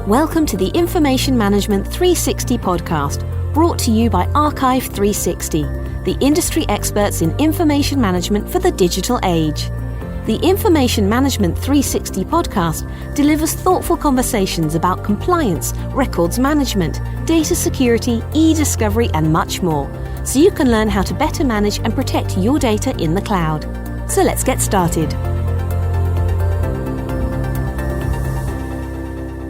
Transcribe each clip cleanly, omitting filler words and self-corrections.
Welcome to the Information Management 360 podcast, brought to you by Archive 360, the industry experts in information management for the digital age. The Information Management 360 podcast delivers thoughtful conversations about compliance, records management, data security, e-discovery, and much more, so you can learn how to better manage and protect your data in the cloud. So let's get started.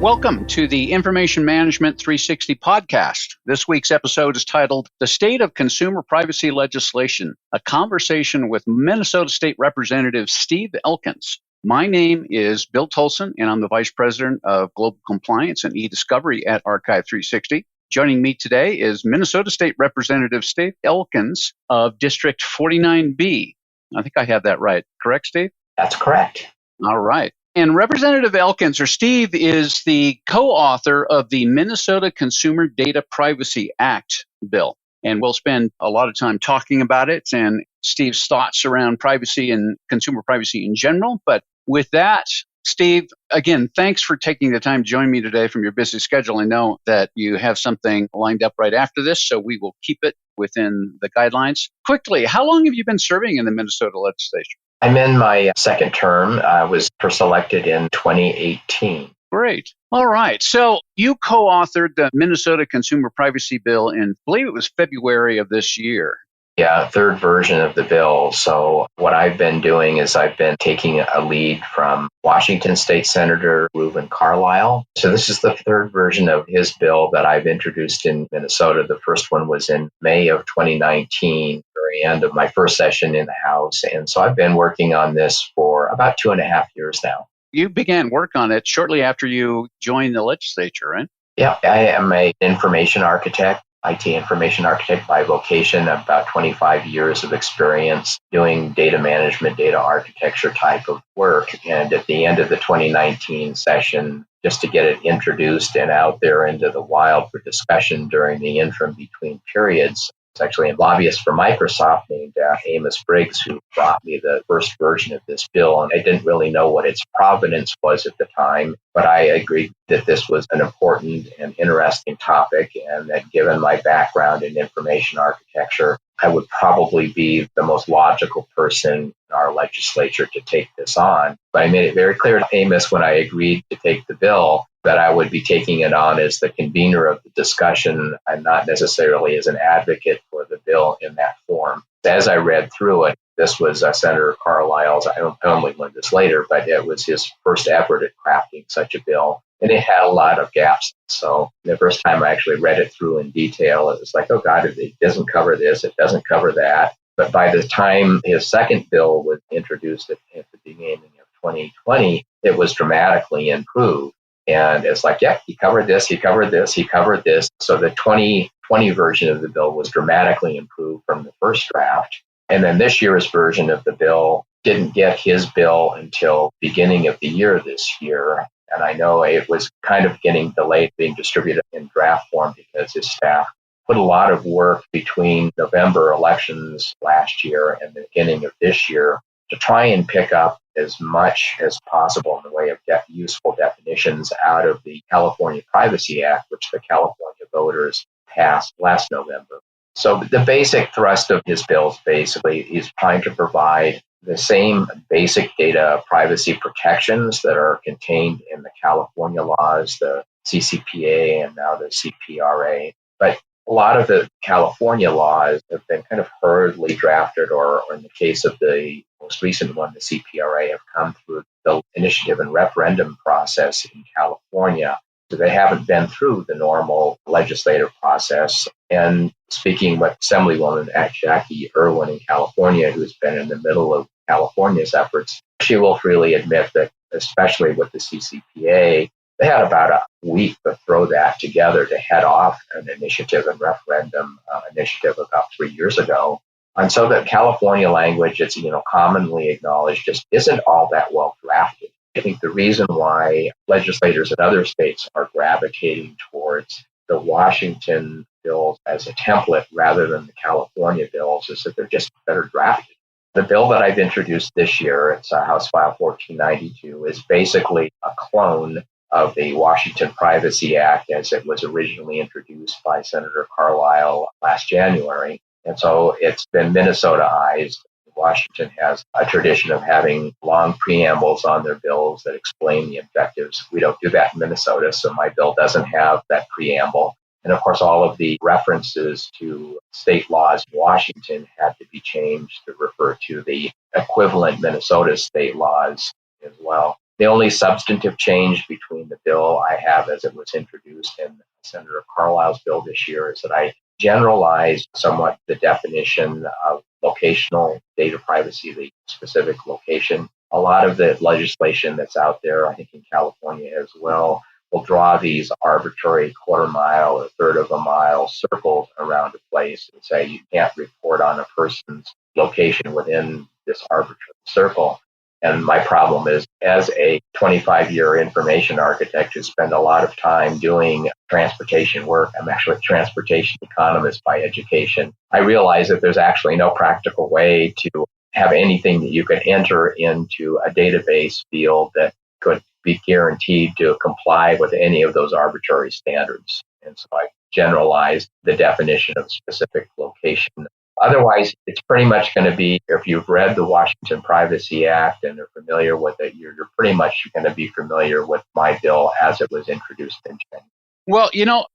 Welcome to the Information Management 360 podcast. This week's episode is titled The State of Consumer Privacy Legislation, a conversation with Minnesota State Representative Steve Elkins. My name is Bill Tolson, and I'm the Vice President of Global Compliance and e-Discovery at Archive 360. Joining me today is Minnesota State Representative Steve Elkins of District 49B. I think I have that right. Correct, Steve? That's correct. All right. And Representative Elkins, or Steve, is the co-author of the Minnesota Consumer Data Privacy Act bill. And we'll spend a lot of time talking about it and Steve's thoughts around privacy and consumer privacy in general. But with that, Steve, again, thanks for taking the time to join me today from your busy schedule. I know that you have something lined up right after this, so we will keep it within the guidelines. Quickly, how long have you been serving in the Minnesota legislature? I'm in my second term. I was first elected in 2018. Great. All right. So you co-authored the Minnesota Consumer Privacy Bill in, I believe it was February of this year. Yeah, third version of the bill. So what I've been doing is I've been taking a lead from Washington State Senator Reuben Carlisle. So this is the third version of his bill that I've introduced in Minnesota. The first one was in May of 2019, very end of my first session in the House. And so I've been working on this for about 2.5 years now. You began work on it shortly after you joined the legislature, right? Yeah, I am an information architect. IT information architect by vocation, about 25 years of experience doing data management, data architecture type of work. And at the end of the 2019 session, just to get it introduced and out there into the wild for discussion during the interim between periods, it's actually a lobbyist for Microsoft named Amos Briggs who brought me the first version of this bill. And I didn't really know what its provenance was at the time, but I agreed that this was an important and interesting topic, and that given my background in information architecture, I would probably be the most logical person in our legislature to take this on. But I made it very clear to Amos when I agreed to take the bill that I would be taking it on as the convener of the discussion and not necessarily as an advocate for the bill in that form. As I read through it, this was Senator Carlisle's, I only learned this later, but it was his first effort at crafting such a bill. And it had a lot of gaps. So the first time I actually read it through in detail, it was like, oh God, it doesn't cover this, it doesn't cover that. But by the time his second bill was introduced at the beginning of 2020, it was dramatically improved. And it's like, yeah, he covered this, he covered this, he covered this. So the 2020 version of the bill was dramatically improved from the first draft. And then this year's version of the bill didn't get his bill until beginning of the year this year. And I know it was kind of getting delayed being distributed in draft form because his staff put a lot of work between November elections last year and the beginning of this year to try and pick up as much as possible in the way of useful definitions out of the California Privacy Act, which the California voters passed last November. So the basic thrust of his bill is basically he's trying to provide the same basic data privacy protections that are contained in the California laws, the CCPA and now the CPRA. But a lot of the California laws have been kind of hurriedly drafted, or in the case of the most recent one, the CPRA, have come through the initiative and referendum process in California. So they haven't been through the normal legislative process. And speaking with Assemblywoman Jackie Irwin in California, who's been in the middle of California's efforts, she will freely admit that, especially with the CCPA, they had about a week to throw that together to head off an initiative and referendum initiative about 3 years ago. And so the California language, it's commonly acknowledged, just isn't all that well drafted. I think the reason why legislators in other states are gravitating towards the Washington bills as a template rather than the California bills is that they're just better drafted. The bill that I've introduced this year, it's House File 1492, is basically a clone of the Washington Privacy Act as it was originally introduced by Senator Carlisle last January. And so it's been Minnesotaized. Washington has a tradition of having long preambles on their bills that explain the objectives. We don't do that in Minnesota, so my bill doesn't have that preamble. And of course, all of the references to state laws in Washington had to be changed to refer to the equivalent Minnesota state laws as well. The only substantive change between the bill I have as it was introduced and Senator Carlisle's bill this year is that I generalized somewhat the definition of locational data privacy, the specific location. A lot of the legislation that's out there, I think in California as well, will draw these arbitrary quarter mile or third of a mile circles around a place and say you can't report on a person's location within this arbitrary circle. And my problem is, as a 25-year information architect who spent a lot of time doing transportation work, I'm actually a transportation economist by education, I realize that there's actually no practical way to have anything that you could enter into a database field that could be guaranteed to comply with any of those arbitrary standards. And so I generalized the definition of specific location. Otherwise, it's pretty much going to be, if you've read the Washington Privacy Act and are familiar with it, you're pretty much going to be familiar with my bill as it was introduced in January. Well,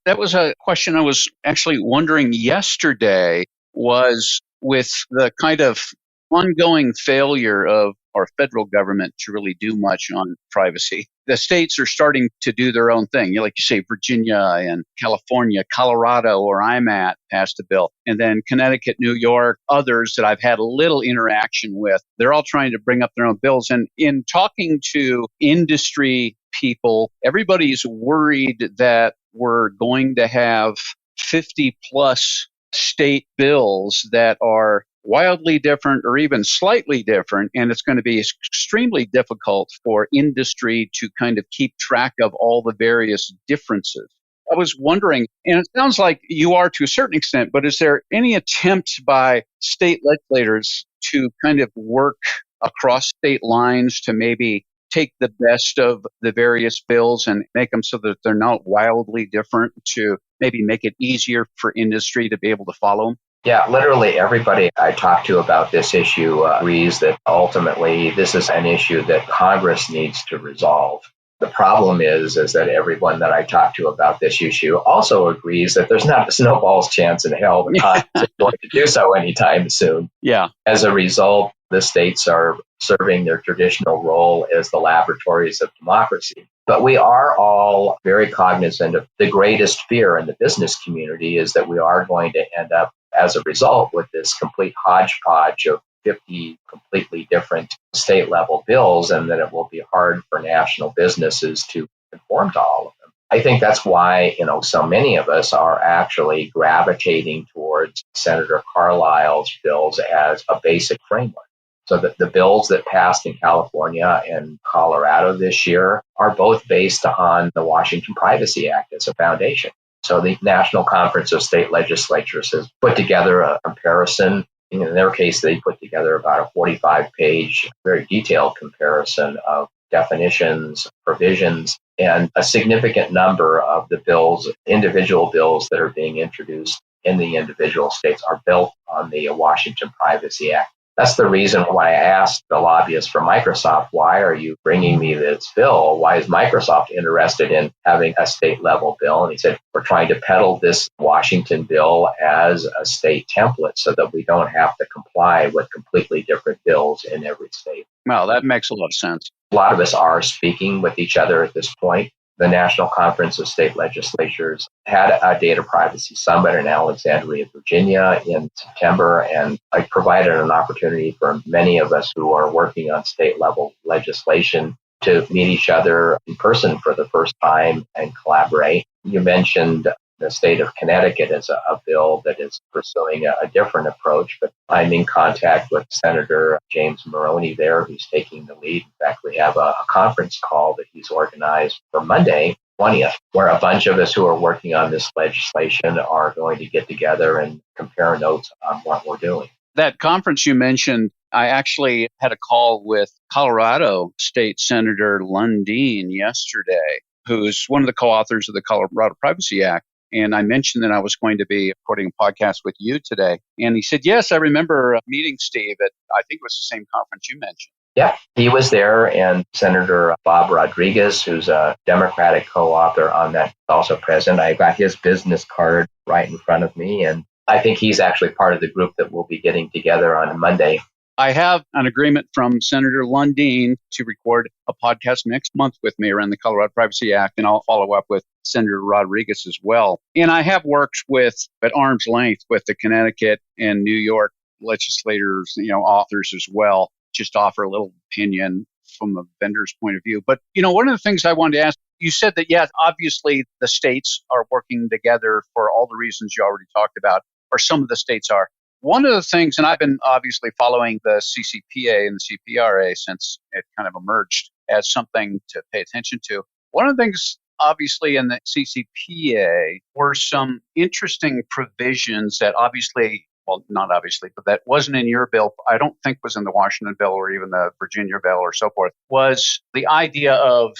that was a question I was actually wondering yesterday, was with the kind of ongoing failure of our federal government to really do much on privacy. The states are starting to do their own thing. Like you say, Virginia and California, Colorado, where I'm at, passed a bill. And then Connecticut, New York, others that I've had a little interaction with, they're all trying to bring up their own bills. And in talking to industry people, everybody's worried that we're going to have 50 plus state bills that are wildly different or even slightly different, and it's going to be extremely difficult for industry to kind of keep track of all the various differences. I was wondering, and it sounds like you are to a certain extent, but is there any attempt by state legislators to kind of work across state lines to maybe take the best of the various bills and make them so that they're not wildly different, to maybe make it easier for industry to be able to follow them? Yeah, literally everybody I talk to about this issue agrees that ultimately this is an issue that Congress needs to resolve. The problem is that everyone that I talk to about this issue also agrees that there's not a snowball's chance in hell that Congress is going to do so anytime soon. Yeah. As a result, the states are serving their traditional role as the laboratories of democracy. But we are all very cognizant of the greatest fear in the business community is that we are going to end up as a result with this complete hodgepodge of 50 completely different state level bills, and that it will be hard for national businesses to conform to all of them. I think that's why, so many of us are actually gravitating towards Senator Carlisle's bills as a basic framework. So that the bills that passed in California and Colorado this year are both based on the Washington Privacy Act as a foundation. So the National Conference of State Legislatures has put together a comparison. In their case, they put together about a 45-page, very detailed comparison of definitions, provisions, and a significant number of the bills, individual bills that are being introduced in the individual states are built on the Washington Privacy Act. That's the reason why I asked the lobbyist from Microsoft, why are you bringing me this bill? Why is Microsoft interested in having a state level bill? And he said, we're trying to peddle this Washington bill as a state template so that we don't have to comply with completely different bills in every state. Well, that makes a lot of sense. A lot of us are speaking with each other at this point. The National Conference of State Legislatures had a data privacy summit in Alexandria, Virginia in September, and I provided an opportunity for many of us who are working on state level legislation to meet each other in person for the first time and collaborate. You mentioned the state of Connecticut as a bill that is pursuing a different approach, but I'm in contact with Senator James Maroney there, who's taking the lead. In fact, we have a conference call that he's organized for Monday, 20th, where a bunch of us who are working on this legislation are going to get together and compare notes on what we're doing. That conference you mentioned, I actually had a call with Colorado State Senator Lundeen yesterday, who's one of the co-authors of the Colorado Privacy Act. And I mentioned that I was going to be recording a podcast with you today. And he said, yes, I remember meeting Steve at, I think it was the same conference you mentioned. Yeah, he was there, and Senator Bob Rodriguez, who's a Democratic co-author on that, also present. I got his business card right in front of me, and I think he's actually part of the group that we'll be getting together on Monday. I have an agreement from Senator Lundeen to record a podcast next month with me around the Colorado Privacy Act, and I'll follow up with Senator Rodriguez as well. And I have worked with, at arm's length, with the Connecticut and New York legislators, authors as well, just offer a little opinion from a vendor's point of view. But, one of the things I wanted to ask, you said that, yes, obviously the states are working together for all the reasons you already talked about, or some of the states are. One of the things, and I've been obviously following the CCPA and the CPRA since it kind of emerged as something to pay attention to. One of the things, obviously, in the CCPA were some interesting provisions that obviously, well, not obviously, but that wasn't in your bill. I don't think was in the Washington bill or even the Virginia bill or so forth, was the idea of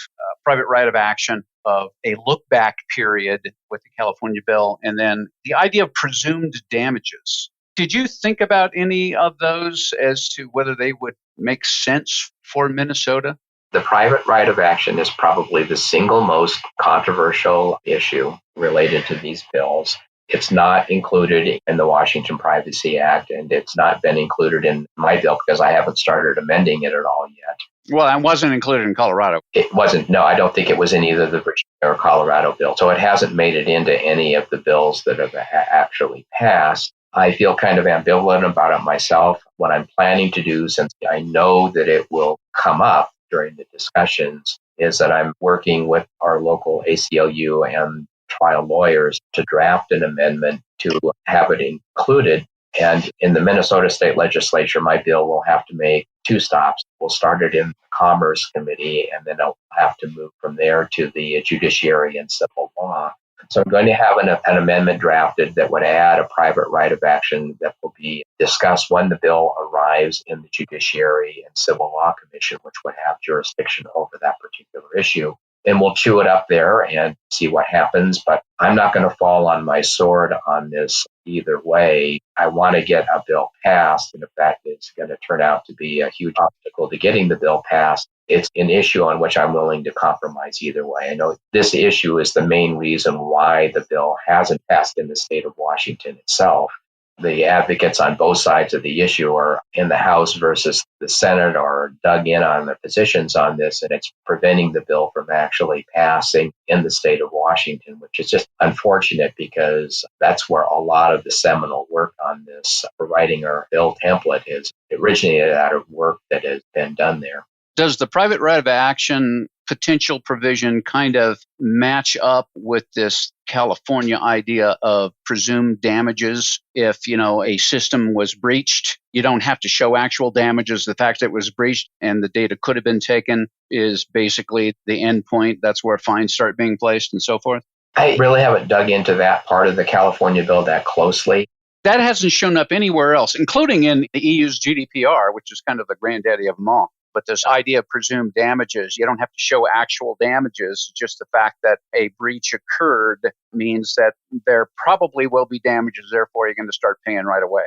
private right of action, of a look back period with the California bill, and then the idea of presumed damages. Did you think about any of those as to whether they would make sense for Minnesota? The private right of action is probably the single most controversial issue related to these bills. It's not included in the Washington Privacy Act, and it's not been included in my bill because I haven't started amending it at all yet. Well, it wasn't included in Colorado. It wasn't. No, I don't think it was in either the Virginia or Colorado bill. So it hasn't made it into any of the bills that have actually passed. I feel kind of ambivalent about it myself. What I'm planning to do, since I know that it will come up during the discussions, is that I'm working with our local ACLU and trial lawyers to draft an amendment to have it included. And in the Minnesota State Legislature, my bill will have to make two stops. We'll start it in the Commerce Committee, and then I'll have to move from there to the Judiciary and Civil Law. So I'm going to have an amendment drafted that would add a private right of action that will be discussed when the bill arrives in the Judiciary and Civil Law Commission, which would have jurisdiction over that particular issue. And we'll chew it up there and see what happens. But I'm not going to fall on my sword on this either way. I want to get a bill passed. And if that is going to turn out to be a huge obstacle to getting the bill passed, it's an issue on which I'm willing to compromise either way. I know this issue is the main reason why the bill hasn't passed in the state of Washington itself. The advocates on both sides of the issue are in the House versus the Senate are dug in on their positions on this, and it's preventing the bill from actually passing in the state of Washington, which is just unfortunate because that's where a lot of the seminal work on this, providing our bill template, is originated out of work that has been done there. Does the private right of action potential provision kind of match up with this California idea of presumed damages? If, a system was breached, you don't have to show actual damages. The fact that it was breached and the data could have been taken is basically the end point. That's where fines start being placed and so forth. I really haven't dug into that part of the California bill that closely. That hasn't shown up anywhere else, including in the EU's GDPR, which is kind of the granddaddy of them all. But this idea of presumed damages, you don't have to show actual damages. Just the fact that a breach occurred means that there probably will be damages. Therefore, you're going to start paying right away.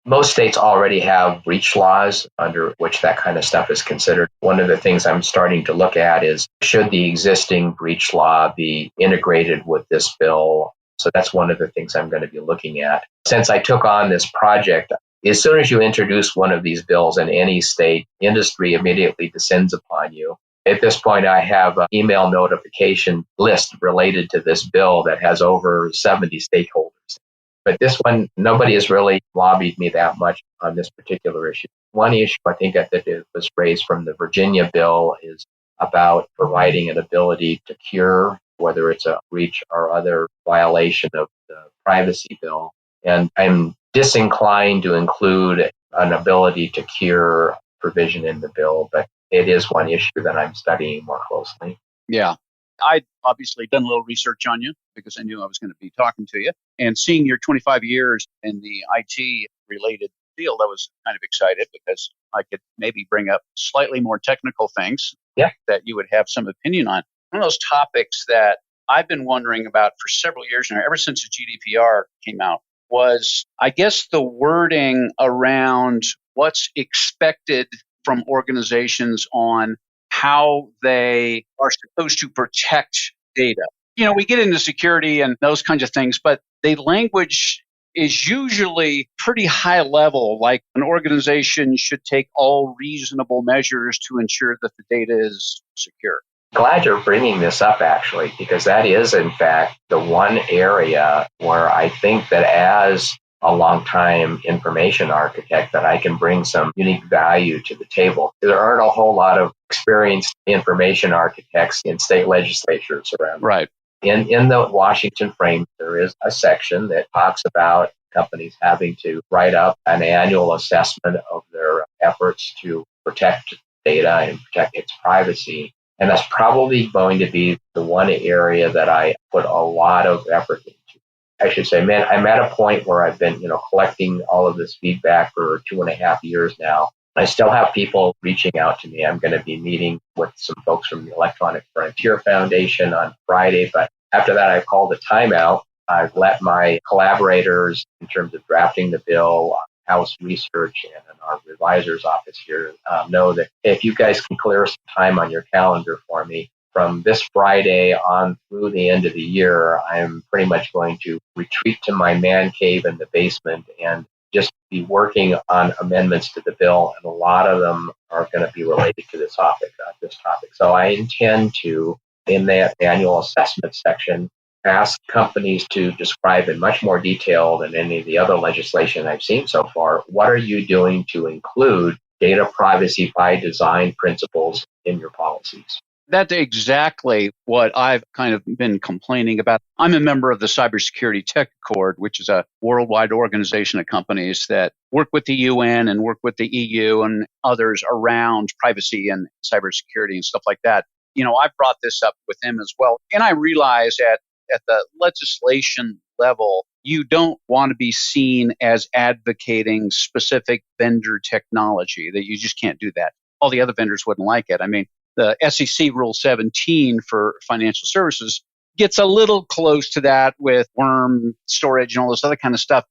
Most states already have breach laws under which that kind of stuff is considered. One of the things I'm starting to look at is, should the existing breach law be integrated with this bill? So that's one of the things I'm going to be looking at. Since I took on this project, as soon as you introduce one of these bills in any state, industry immediately descends upon you. At this point, I have an email notification list related to this bill that has over 70 stakeholders. But this one, nobody has really lobbied me that much on this particular issue. One issue I think that was raised from the Virginia bill is about providing an ability to cure, whether it's a breach or other violation of the privacy bill. And I'm disinclined to include an ability to cure provision in the bill, but it is one issue that I'm studying more closely. Yeah. I'd obviously done a little research on you because I knew I was going to be talking to you. And seeing your 25 years in the IT-related field, I was kind of excited because I could maybe bring up slightly more technical things that you would have some opinion on. one of those topics that I've been wondering about for several years now, ever since the GDPR came out, was, I guess, the wording around what's expected from organizations on how they are supposed to protect data. We get into security and those kinds of things, but the language is usually pretty high level, like an organization should take all reasonable measures to ensure that the data is secure. Glad you're bringing this up, actually, because that is, in fact, the one area where I think that as a longtime information architect that I can bring some unique value to the table. There aren't a whole lot of experienced information architects in state legislatures around. Right. In the Washington frame, there is a section that talks about companies having to write up an annual assessment of their efforts to protect data and protect its privacy. And that's probably going to be the one area that I put a lot of effort into. I should say, man, I'm at a point where I've been, collecting all of this feedback for 2.5 years now. I still have people reaching out to me. I'm going to be meeting with some folks from the Electronic Frontier Foundation on Friday, but after that, I've called a timeout. I've let my collaborators in terms of drafting the bill, House Research, and in our revisor's office here know that if you guys can clear some time on your calendar for me, from this Friday on through the end of the year, I'm pretty much going to retreat to my man cave in the basement and just be working on amendments to the bill. And a lot of them are going to be related to this topic. So I intend to, in that annual assessment section, ask companies to describe in much more detail than any of the other legislation I've seen so far, what are you doing to include data privacy by design principles in your policies? That's exactly what I've kind of been complaining about. I'm a member of the Cybersecurity Tech Accord, which is a worldwide organization of companies that work with the UN and work with the EU and others around privacy and cybersecurity and stuff like that. I've brought this up with them as well. And I realize at the legislation level, you don't want to be seen as advocating specific vendor technology, that you just can't do that. All the other vendors wouldn't like it. I mean, the SEC Rule 17 for financial services gets a little close to that with worm storage and all this other kind of stuff.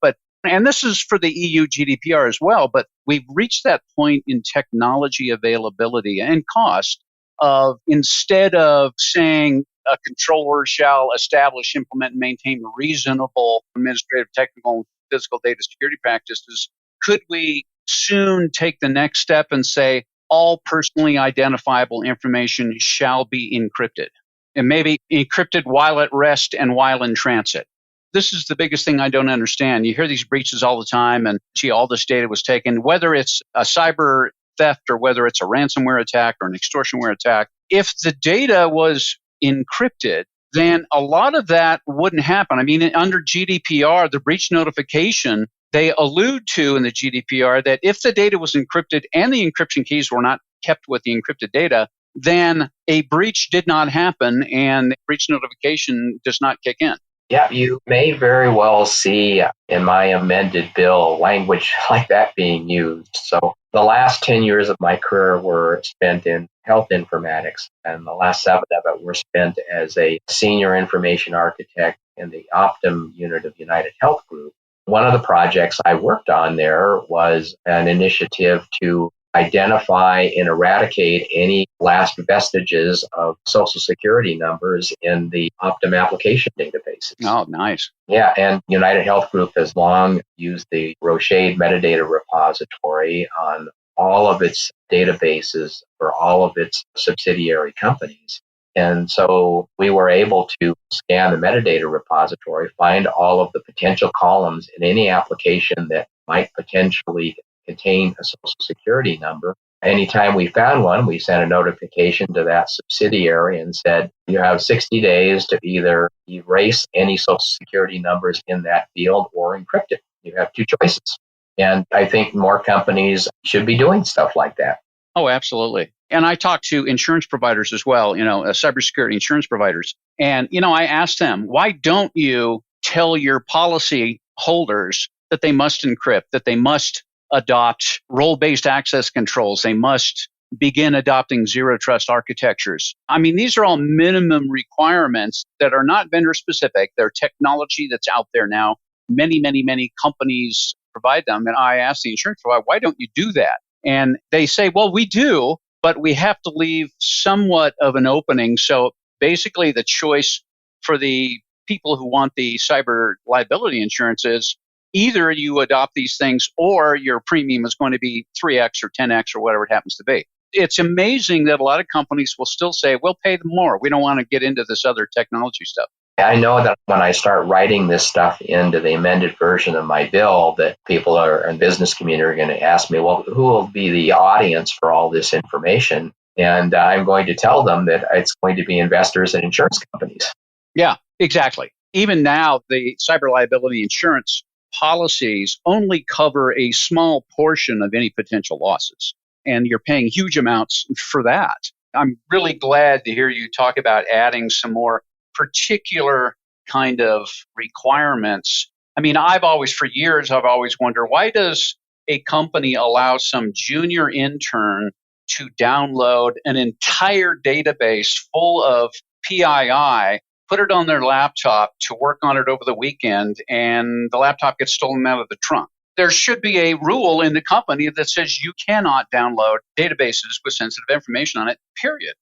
And this is for the EU GDPR as well, but we've reached that point in technology availability and cost of, instead of saying a controller shall establish, implement, and maintain reasonable administrative, technical, and physical data security practices, could we soon take the next step and say all personally identifiable information shall be encrypted, and maybe encrypted while at rest and while in transit? This is the biggest thing I don't understand. You hear these breaches all the time, and all this data was taken, whether it's a cyber theft or whether it's a ransomware attack or an extortionware attack. If the data was encrypted, then a lot of that wouldn't happen. I mean, under GDPR, the breach notification, they allude to in the GDPR that if the data was encrypted and the encryption keys were not kept with the encrypted data, then a breach did not happen and breach notification does not kick in. Yeah, you may very well see in my amended bill language like that being used. So the last 10 years of my career were spent in health informatics, and the last 7 of it were spent as a senior information architect in the Optum unit of United Health Group. One of the projects I worked on there was an initiative to identify and eradicate any last vestiges of Social Security numbers in the Optum application databases. Oh, nice. Yeah, and United Health Group has long used the Rochade metadata repository on all of its databases for all of its subsidiary companies. And so we were able to scan the metadata repository, find all of the potential columns in any application that might potentially contain a Social Security number. Anytime we found one, we sent a notification to that subsidiary and said, you have 60 days to either erase any Social Security numbers in that field or encrypt it. You have 2 choices. And I think more companies should be doing stuff like that. Oh, absolutely. And I talk to insurance providers as well, cybersecurity insurance providers. And, I asked them, why don't you tell your policy holders that they must encrypt, that they must adopt role-based access controls, they must begin adopting zero trust architectures. I mean, these are all minimum requirements that are not vendor specific. They're technology that's out there now. Many companies provide them. And I asked the insurance provider, why don't you do that? And they say, well, we do, but we have to leave somewhat of an opening. So basically the choice for the people who want the cyber liability insurance is either you adopt these things or your premium is going to be 3x or 10x or whatever it happens to be. It's amazing that a lot of companies will still say, we'll pay them more. We don't want to get into this other technology stuff. I know that when I start writing this stuff into the amended version of my bill, that people in the business community are going to ask me, well, who will be the audience for all this information? And I'm going to tell them that it's going to be investors and insurance companies. Yeah, exactly. Even now, the cyber liability insurance policies only cover a small portion of any potential losses, and you're paying huge amounts for that. I'm really glad to hear you talk about adding some more particular kind of requirements. I mean, for years, I've always wondered, why does a company allow some junior intern to download an entire database full of PII, put it on their laptop to work on it over the weekend, and the laptop gets stolen out of the trunk? There should be a rule in the company that says you cannot download databases with sensitive information on it, period.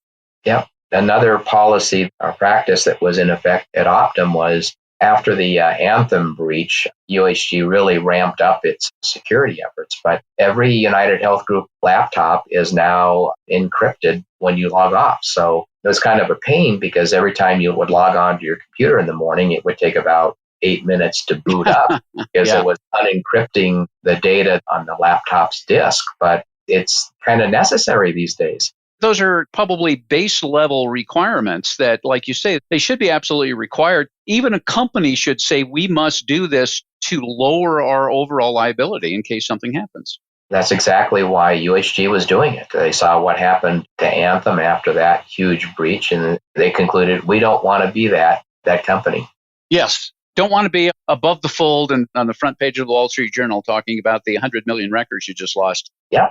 Yeah. Another policy or practice that was in effect at Optum was after the Anthem breach, UHG really ramped up its security efforts. But every United Health Group laptop is now encrypted when you log off. So it was kind of a pain because every time you would log on to your computer in the morning, it would take about 8 minutes to boot up because it was unencrypting the data on the laptop's disk. But it's kind of necessary these days. Those are probably base level requirements that, like you say, they should be absolutely required. Even a company should say, we must do this to lower our overall liability in case something happens. That's exactly why UHG was doing it. They saw what happened to Anthem after that huge breach, and they concluded, we don't want to be that company. Yes. Don't want to be above the fold and on the front page of the Wall Street Journal talking about the 100 million records you just lost. Yeah.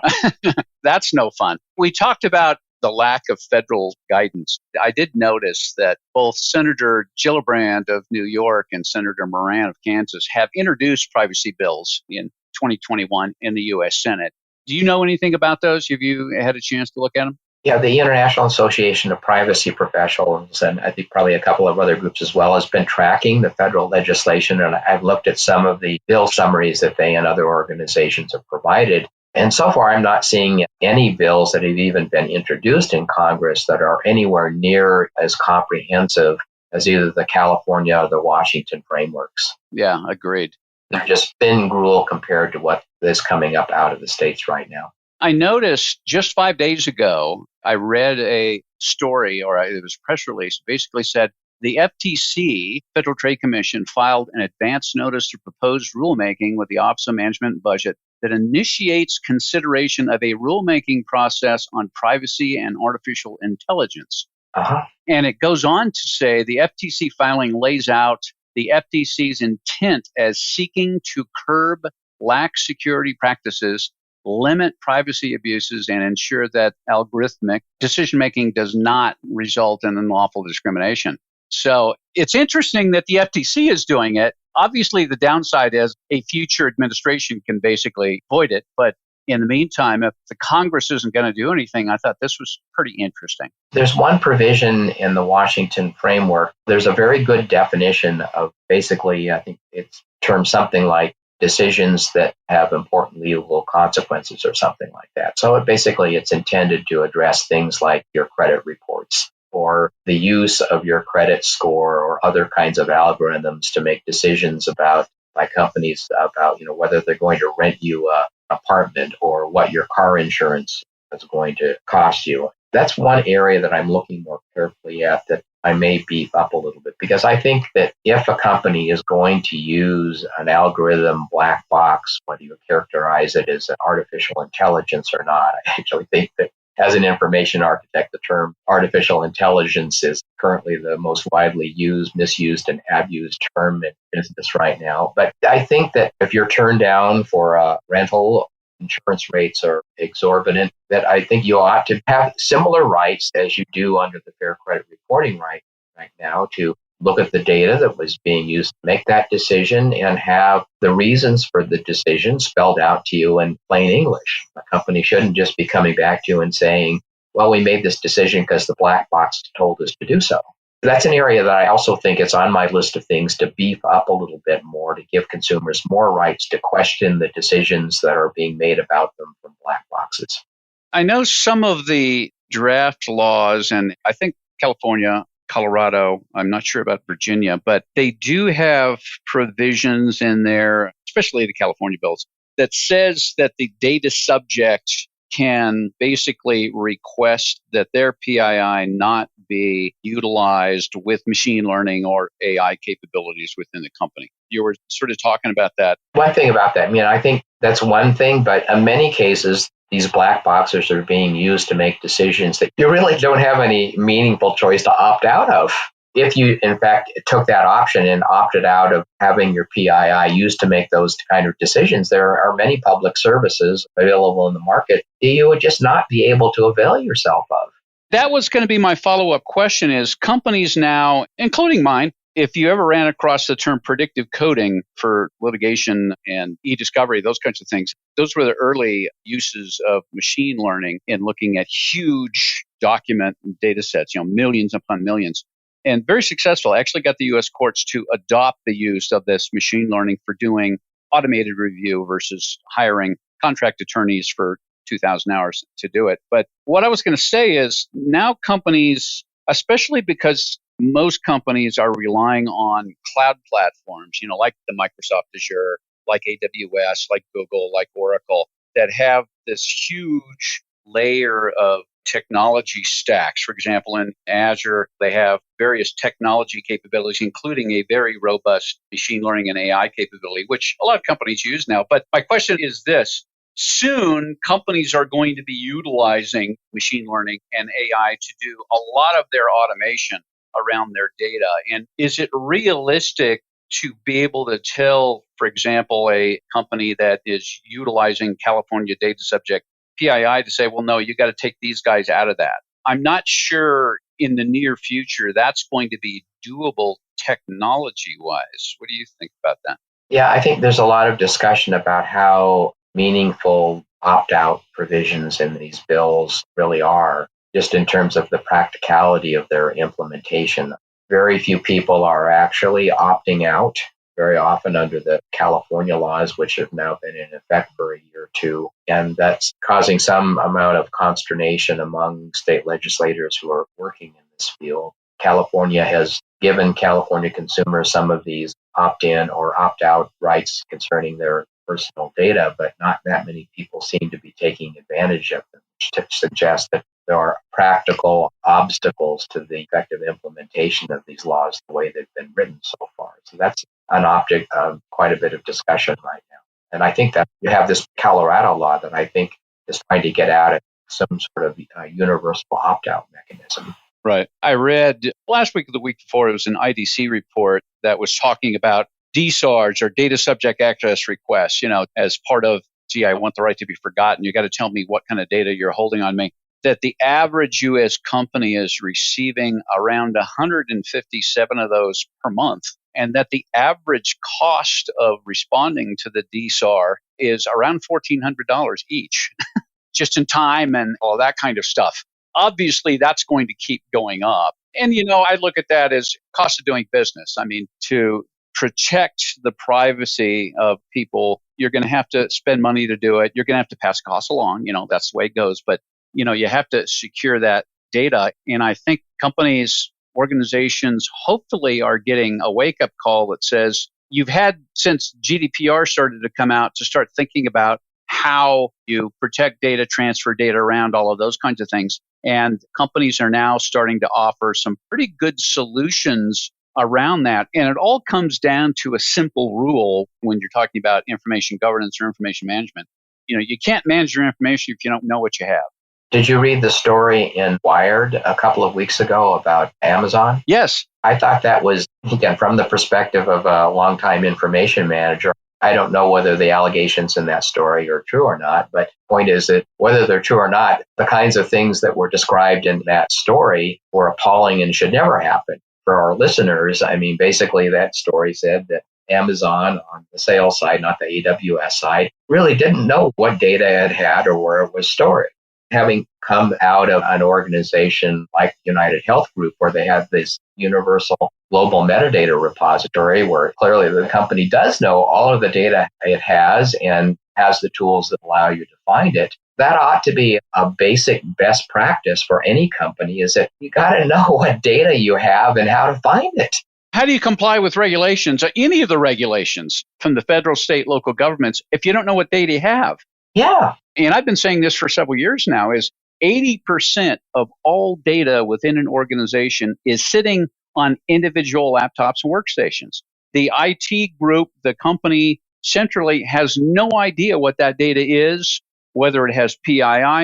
That's no fun. We talked about the lack of federal guidance. I did notice that both Senator Gillibrand of New York and Senator Moran of Kansas have introduced privacy bills in 2021 in the U.S. Senate. Do you know anything about those? Have you had a chance to look at them? Yeah, the International Association of Privacy Professionals, and I think probably a couple of other groups as well, has been tracking the federal legislation. And I've looked at some of the bill summaries that they and other organizations have provided. And so far, I'm not seeing any bills that have even been introduced in Congress that are anywhere near as comprehensive as either the California or the Washington frameworks. Yeah, agreed. They're just thin gruel compared to what is coming up out of the states right now. I noticed just 5 days ago, I read a story, or it was a press release, basically said the FTC, Federal Trade Commission, filed an advance notice of proposed rulemaking with the Office of Management and Budget that initiates consideration of a rulemaking process on privacy and artificial intelligence. And it goes on to say the FTC filing lays out the FTC's intent as seeking to curb lax security practices, limit privacy abuses, and ensure that algorithmic decision-making does not result in unlawful discrimination. So it's interesting that the FTC is doing it. Obviously, the downside is a future administration can basically avoid it. But in the meantime, if the Congress isn't going to do anything, I thought this was pretty interesting. There's one provision in the Washington framework. There's a very good definition of basically, I think it's termed something like decisions that have important legal consequences or something like that. So it's intended to address things like your credit reports or the use of your credit score or other kinds of algorithms to make decisions by companies about, whether they're going to rent you an apartment or what your car insurance is going to cost you. That's one area that I'm looking more carefully at that I may beef up a little bit, because I think that if a company is going to use an algorithm black box, whether you characterize it as an artificial intelligence or not, I actually think that as an information architect, the term artificial intelligence is currently the most widely used, misused, and abused term in business right now. But I think that if you're turned down for a rental insurance rates are exorbitant, that I think you ought to have similar rights as you do under the Fair Credit Reporting right now to look at the data that was being used to make that decision and have the reasons for the decision spelled out to you in plain English. A company shouldn't just be coming back to you and saying, well, we made this decision because the black box told us to do so. That's an area that I also think it's on my list of things to beef up a little bit more, to give consumers more rights to question the decisions that are being made about them from black boxes. I know some of the draft laws, and I think California, Colorado, I'm not sure about Virginia, but they do have provisions in there, especially the California bills, that says that the data subject can basically request that their PII not be utilized with machine learning or AI capabilities within the company. You were sort of talking about that. One thing about that, I think that's one thing, but in many cases, these black boxes are being used to make decisions that you really don't have any meaningful choice to opt out of. If you, in fact, took that option and opted out of having your PII used to make those kind of decisions, there are many public services available in the market that you would just not be able to avail yourself of. That was going to be my follow-up question is companies now, including mine, if you ever ran across the term predictive coding for litigation and e-discovery, those kinds of things, those were the early uses of machine learning in looking at huge document data sets, millions upon millions. And very successful. Actually got the U.S. courts to adopt the use of this machine learning for doing automated review versus hiring contract attorneys for 2,000 hours to do it. But what I was going to say is now companies, especially because most companies are relying on cloud platforms, like the Microsoft Azure, like AWS, like Google, like Oracle, that have this huge layer of technology stacks. For example, in Azure, they have various technology capabilities, including a very robust machine learning and AI capability, which a lot of companies use now. But my question is this. Soon, companies are going to be utilizing machine learning and AI to do a lot of their automation around their data. And is it realistic to be able to tell, for example, a company that is utilizing California data subject PII to say, well, no, you got to take these guys out of that? I'm not sure in the near future that's going to be doable technology-wise. What do you think about that? Yeah, I think there's a lot of discussion about how meaningful opt-out provisions in these bills really are, just in terms of the practicality of their implementation. Very few people are actually opting out, very often under the California laws, which have now been in effect for a year or two. And that's causing some amount of consternation among state legislators who are working in this field. California has given California consumers some of these opt-in or opt-out rights concerning their personal data, but not that many people seem to be taking advantage of them, which to suggest that there are practical obstacles to the effective implementation of these laws the way they've been written so far. So that's an object of quite a bit of discussion right now. And I think that you have this Colorado law that I think is trying to get at some sort of universal opt-out mechanism. Right. I read last week or the week before, it was an IDC report that was talking about DSARs or data subject access requests, as part of, I want the right to be forgotten. You got to tell me what kind of data you're holding on me. That the average U.S. company is receiving around 157 of those per month, and that the average cost of responding to the DSAR is around $1,400 each, just in time and all that kind of stuff. Obviously, that's going to keep going up. And, I look at that as cost of doing business. I mean, to protect the privacy of people, you're going to have to spend money to do it. You're going to have to pass costs along. That's the way it goes. But, you have to secure that data. And I think companies, organizations, hopefully are getting a wake-up call that says you've had, since GDPR started to come out, to start thinking about how you protect data, transfer data around, all of those kinds of things. And companies are now starting to offer some pretty good solutions around that. And it all comes down to a simple rule when you're talking about information governance or information management. You can't manage your information if you don't know what you have. Did you read the story in Wired a couple of weeks ago about Amazon? Yes. I thought that was, again, from the perspective of a longtime information manager, I don't know whether the allegations in that story are true or not, but the point is that whether they're true or not, the kinds of things that were described in that story were appalling and should never happen. For our listeners, I mean, basically that story said that Amazon on the sales side, not the AWS side, really didn't know what data it had or where it was stored. Having come out of an organization like United Health Group, where they have this universal global metadata repository, where clearly the company does know all of the data it has and has the tools that allow you to find it, that ought to be a basic best practice for any company, is that you got to know what data you have and how to find it. How do you comply with regulations, or any of the regulations from the federal, state, local governments, if you don't know what data you have? Yeah. And I've been saying this for several years now, is 80% of all data within an organization is sitting on individual laptops and workstations. The IT group, the company centrally has no idea what that data is, whether it has PII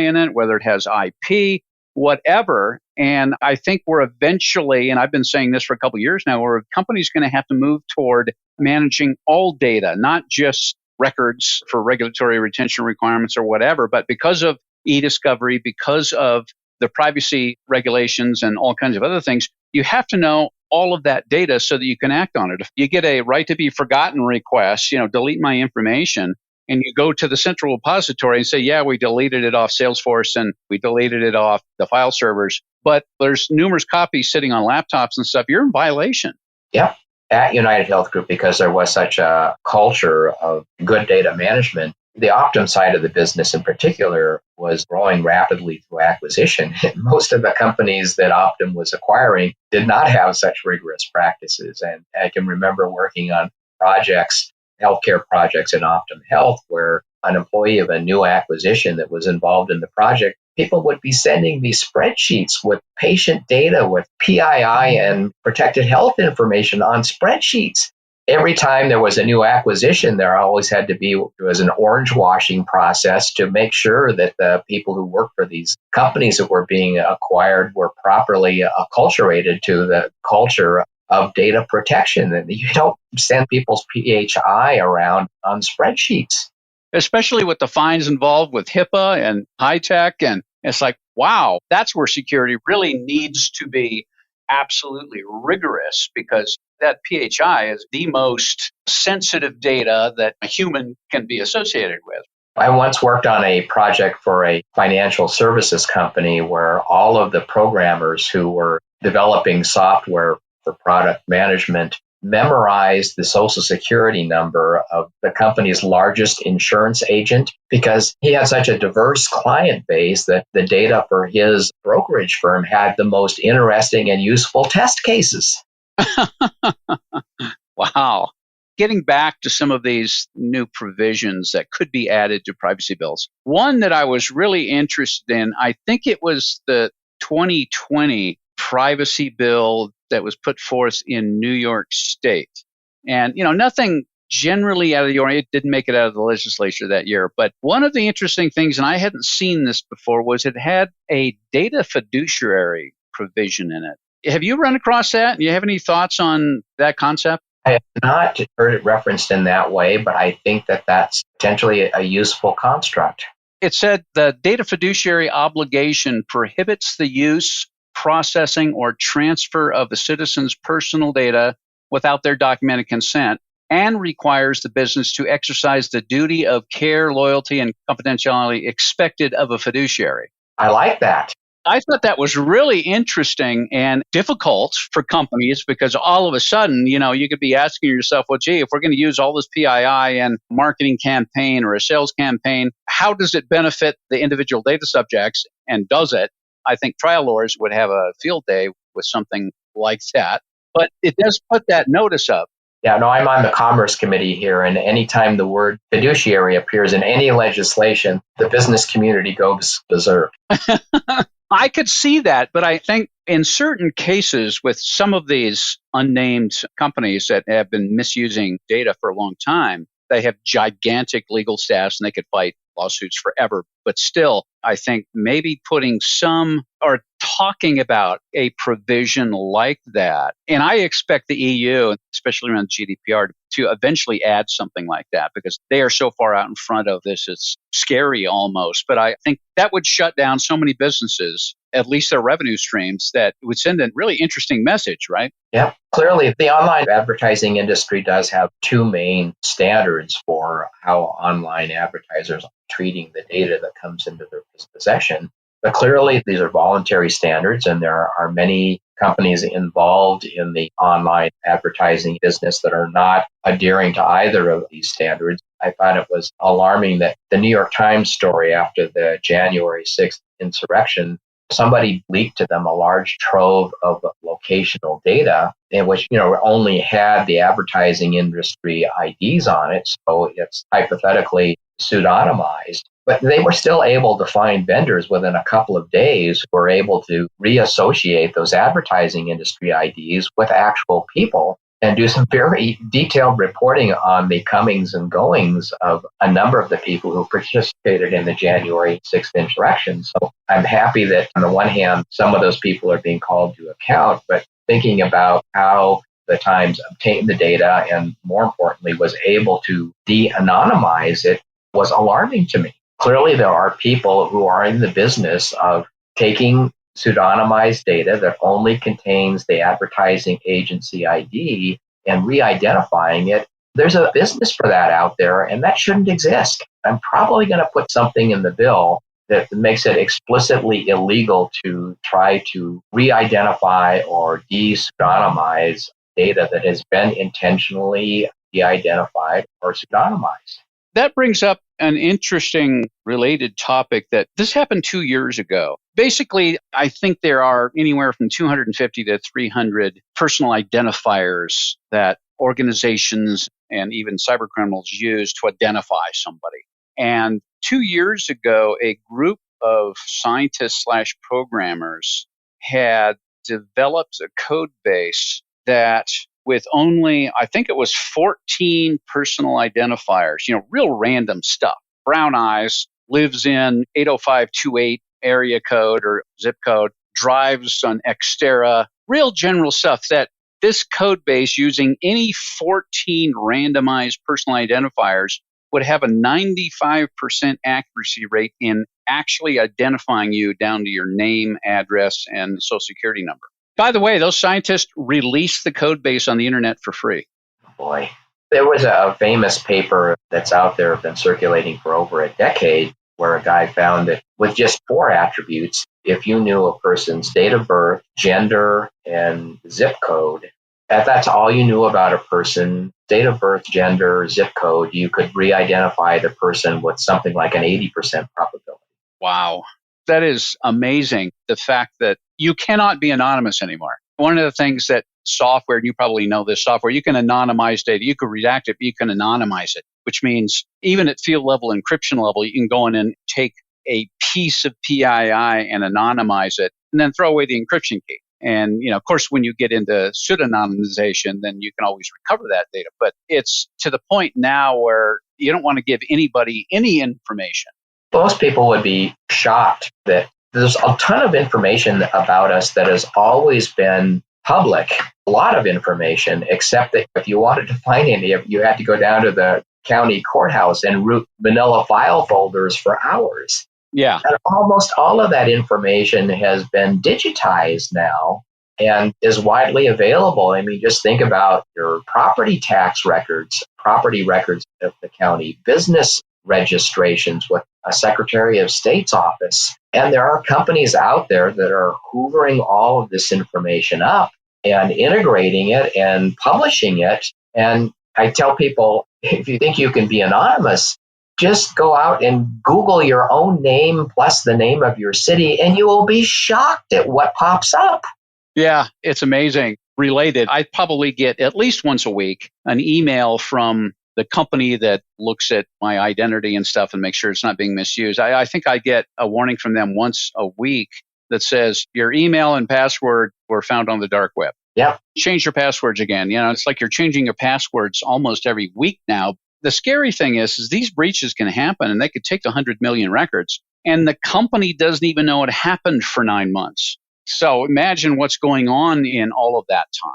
in it, whether it has IP, whatever. And I think we're eventually, and I've been saying this for a couple of years now, where a company's going to have to move toward managing all data, not just records for regulatory retention requirements or whatever, but because of e-discovery, because of the privacy regulations and all kinds of other things, you have to know all of that data so that you can act on it. If you get a right to be forgotten request, delete my information, and you go to the central repository and say, yeah, we deleted it off Salesforce and we deleted it off the file servers, but there's numerous copies sitting on laptops and stuff, you're in violation. Yep. At United Health Group, because there was such a culture of good data management, the Optum side of the business in particular was growing rapidly through acquisition. Most of the companies that Optum was acquiring did not have such rigorous practices. And I can remember working on projects, healthcare projects in Optum Health, where an employee of a new acquisition that was involved in the project, people would be sending me spreadsheets with patient data, with PII and protected health information on spreadsheets. Every time there was a new acquisition, there always had to be an orange washing process to make sure that the people who work for these companies that were being acquired were properly acculturated to the culture of data protection. And you don't send people's PHI around on spreadsheets. Especially with the fines involved with HIPAA and high tech. And it's like, wow, that's where security really needs to be absolutely rigorous, because that PHI is the most sensitive data that a human can be associated with. I once worked on a project for a financial services company where all of the programmers who were developing software for product management memorized the social security number of the company's largest insurance agent, because he had such a diverse client base that the data for his brokerage firm had the most interesting and useful test cases. Wow. Getting back to some of these new provisions that could be added to privacy bills. One that I was really interested in, I think it was the 2020 privacy bill that was put forth in New York State. And, nothing generally out of the ordinary. It didn't make it out of the legislature that year. But one of the interesting things, and I hadn't seen this before, was it had a data fiduciary provision in it. Have you run across that? Do you have any thoughts on that concept? I have not heard it referenced in that way, but I think that that's potentially a useful construct. It said the data fiduciary obligation prohibits the use, processing, or transfer of the citizen's personal data without their documented consent, and requires the business to exercise the duty of care, loyalty, and confidentiality expected of a fiduciary. I like that. I thought that was really interesting and difficult for companies, because all of a sudden, you could be asking yourself, well, gee, if we're going to use all this PII and marketing campaign or a sales campaign, how does it benefit the individual data subjects? And does it? I think trial lawyers would have a field day with something like that. But it does put that notice up. Yeah, no, I'm on the Commerce Committee here, and anytime the word fiduciary appears in any legislation, the business community goes berserk. I could see that, but I think in certain cases with some of these unnamed companies that have been misusing data for a long time, they have gigantic legal staffs and they could fight lawsuits forever. But still, I think maybe putting some or talking about a provision like that. And I expect the EU, especially around GDPR, to eventually add something like that because they are so far out in front of this. It's scary almost. But I think that would shut down so many businesses, at least their revenue streams, that it would send a really interesting message, right? Yeah, clearly the online advertising industry does have two main standards for how online advertisers are treating the data that comes into their possession. But clearly these are voluntary standards, and there are many companies involved in the online advertising business that are not adhering to either of these standards. I thought it was alarming that the New York Times story after the January 6th insurrection, somebody leaked to them a large trove of locational data in which, only had the advertising industry IDs on it. So it's hypothetically pseudonymized. But they were still able to find vendors within a couple of days who were able to reassociate those advertising industry IDs with actual people and do some very detailed reporting on the comings and goings of a number of the people who participated in the January 6th insurrection. So I'm happy that on the one hand, some of those people are being called to account, but thinking about how the Times obtained the data and, more importantly, was able to de-anonymize it was alarming to me. Clearly, there are people who are in the business of taking pseudonymized data that only contains the advertising agency ID and re-identifying it. There's a business for that out there, and that shouldn't exist. I'm probably going to put something in the bill that makes it explicitly illegal to try to re-identify or de-pseudonymize data that has been intentionally de-identified or pseudonymized. That brings up an interesting related topic that this happened 2 years ago. Basically, I think there are anywhere from 250 to 300 personal identifiers that organizations and even cybercriminals use to identify somebody. And 2 years ago, a group of scientists/programmers had developed a code base that with only, I think it was 14 personal identifiers, real random stuff. Brown eyes, lives in 80528 area code or zip code, drives on Xterra, real general stuff that this code base using any 14 randomized personal identifiers would have a 95% accuracy rate in actually identifying you down to your name, address, and social security number. By the way, those scientists released the code base on the internet for free. Boy, there was a famous paper that's out there, been circulating for over a decade, where a guy found that with just 4 attributes, if you knew a person's date of birth, gender, and zip code, if that's all you knew about a person, date of birth, gender, zip code, you could re-identify the person with something like an 80% probability. Wow. That is amazing. The fact that you cannot be anonymous anymore. One of the things that software, and you probably know this software, you can anonymize data. You can redact it, but you can anonymize it, which means even at field level, encryption level, you can go in and take a piece of PII and anonymize it and then throw away the encryption key. And, of course, when you get into pseudonymization, then you can always recover that data. But it's to the point now where you don't want to give anybody any information. Most people would be shocked that there's a ton of information about us that has always been public, a lot of information, except that if you wanted to find any of it, you had to go down to the county courthouse and root manila file folders for hours. Yeah. And almost all of that information has been digitized now and is widely available. I mean, just think about your property tax records, property records of the county, business registrations with a Secretary of State's office. And there are companies out there that are hoovering all of this information up and integrating it and publishing it. And I tell people, if you think you can be anonymous, just go out and Google your own name plus the name of your city, and you will be shocked at what pops up. Yeah, it's amazing. Related, I probably get at least once a week an email from the company that looks at my identity and stuff and makes sure it's not being misused. I think I get a warning from them once a week that says your email and password were found on the dark web. Yeah. Change your passwords again. It's like you're changing your passwords almost every week now. The scary thing is these breaches can happen and they could take 100 million records and the company doesn't even know it happened for 9 months. So imagine what's going on in all of that time.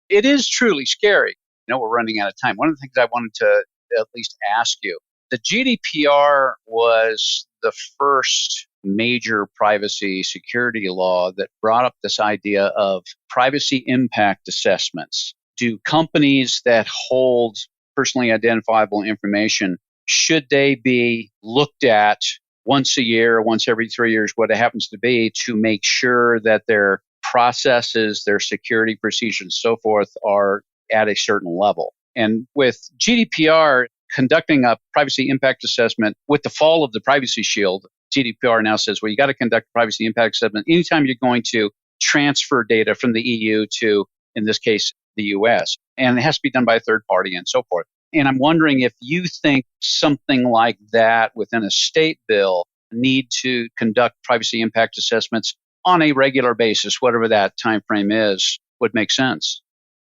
It is truly scary. We're running out of time. One of the things I wanted to at least ask you, the GDPR was the first major privacy security law that brought up this idea of privacy impact assessments. Do companies that hold personally identifiable information, should they be looked at once a year, once every 3 years, what it happens to be, to make sure that their processes, their security procedures, and so forth are at a certain level? And with GDPR conducting a privacy impact assessment, with the fall of the Privacy Shield, GDPR now says, well, you got to conduct a privacy impact assessment anytime you're going to transfer data from the EU to, in this case, the US. And it has to be done by a third party and so forth. And I'm wondering if you think something like that within a state bill need to conduct privacy impact assessments on a regular basis, whatever that time frame is, would make sense.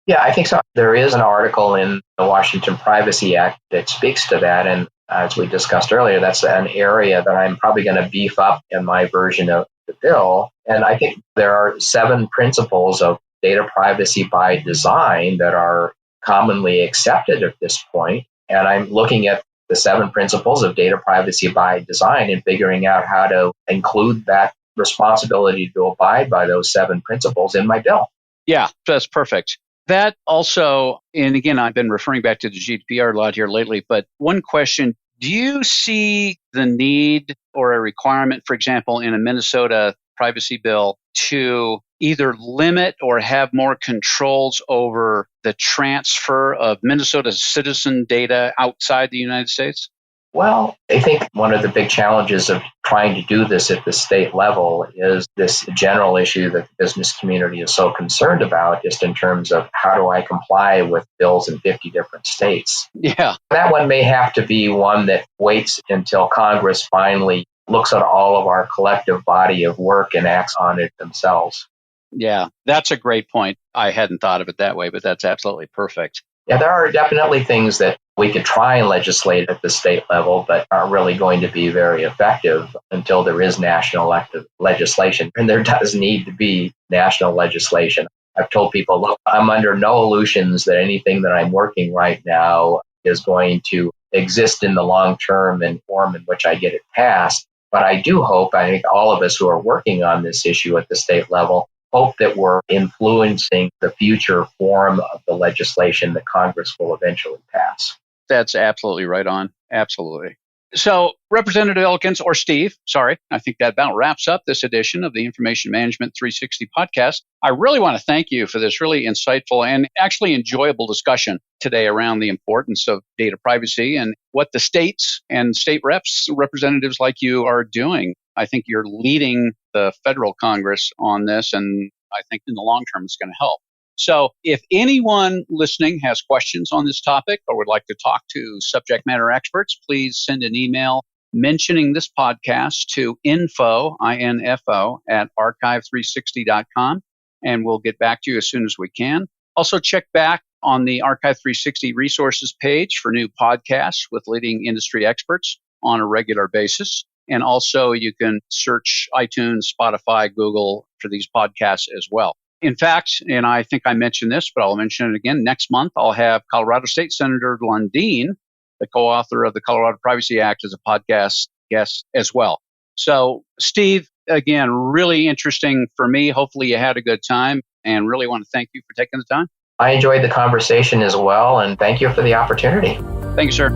Yeah, I think so. There is an article in the Washington Privacy Act that speaks to that. And as we discussed earlier, that's an area that I'm probably going to beef up in my version of the bill. And I think there are 7 principles of data privacy by design that are commonly accepted at this point. And I'm looking at the 7 principles of data privacy by design and figuring out how to include that responsibility to abide by those 7 principles in my bill. Yeah, that's perfect. That also, and again, I've been referring back to the GDPR a lot here lately, but one question, do you see the need or a requirement, for example, in a Minnesota privacy bill to either limit or have more controls over the transfer of Minnesota citizen data outside the United States? Well, I think one of the big challenges of trying to do this at the state level is this general issue that the business community is so concerned about, just in terms of how do I comply with bills in 50 different states. Yeah. That one may have to be one that waits until Congress finally looks at all of our collective body of work and acts on it themselves. Yeah, that's a great point. I hadn't thought of it that way, but that's absolutely perfect. Yeah, there are definitely things that we could try and legislate at the state level, but aren't really going to be very effective until there is national legislation. And there does need to be national legislation. I've told people, look, I'm under no illusions that anything that I'm working right now is going to exist in the long term and form in which I get it passed. But I do hope, I think all of us who are working on this issue at the state level hope that we're influencing the future form of the legislation that Congress will eventually pass. That's absolutely right on. Absolutely. So, Representative Elkins, or Steve, sorry, I think that about wraps up this edition of the Information Management 360 podcast. I really want to thank you for this really insightful and actually enjoyable discussion today around the importance of data privacy and what the states and state representatives like you are doing. I think you're leading the federal Congress on this, and I think in the long term it's going to help. So if anyone listening has questions on this topic or would like to talk to subject matter experts, please send an email mentioning this podcast to info, I-N-F-O, at archive360.com, and we'll get back to you as soon as we can. Also, check back on the Archive 360 resources page for new podcasts with leading industry experts on a regular basis. And also, you can search iTunes, Spotify, Google for these podcasts as well. In fact, and I think I mentioned this, but I'll mention it again, next month I'll have Colorado State Senator Lundeen, the co-author of the Colorado Privacy Act, as a podcast guest as well. So, Steve, again, really interesting for me. Hopefully you had a good time, and really want to thank you for taking the time. I enjoyed the conversation as well, and thank you for the opportunity. Thank you, sir.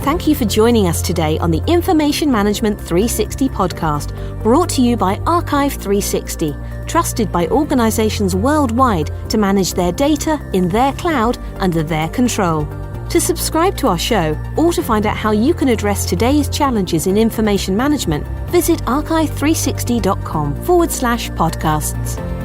Thank you for joining us today on the Information Management 360 podcast, brought to you by Archive 360, trusted by organizations worldwide to manage their data in their cloud under their control. To subscribe to our show or to find out how you can address today's challenges in information management, visit archive360.com/podcasts.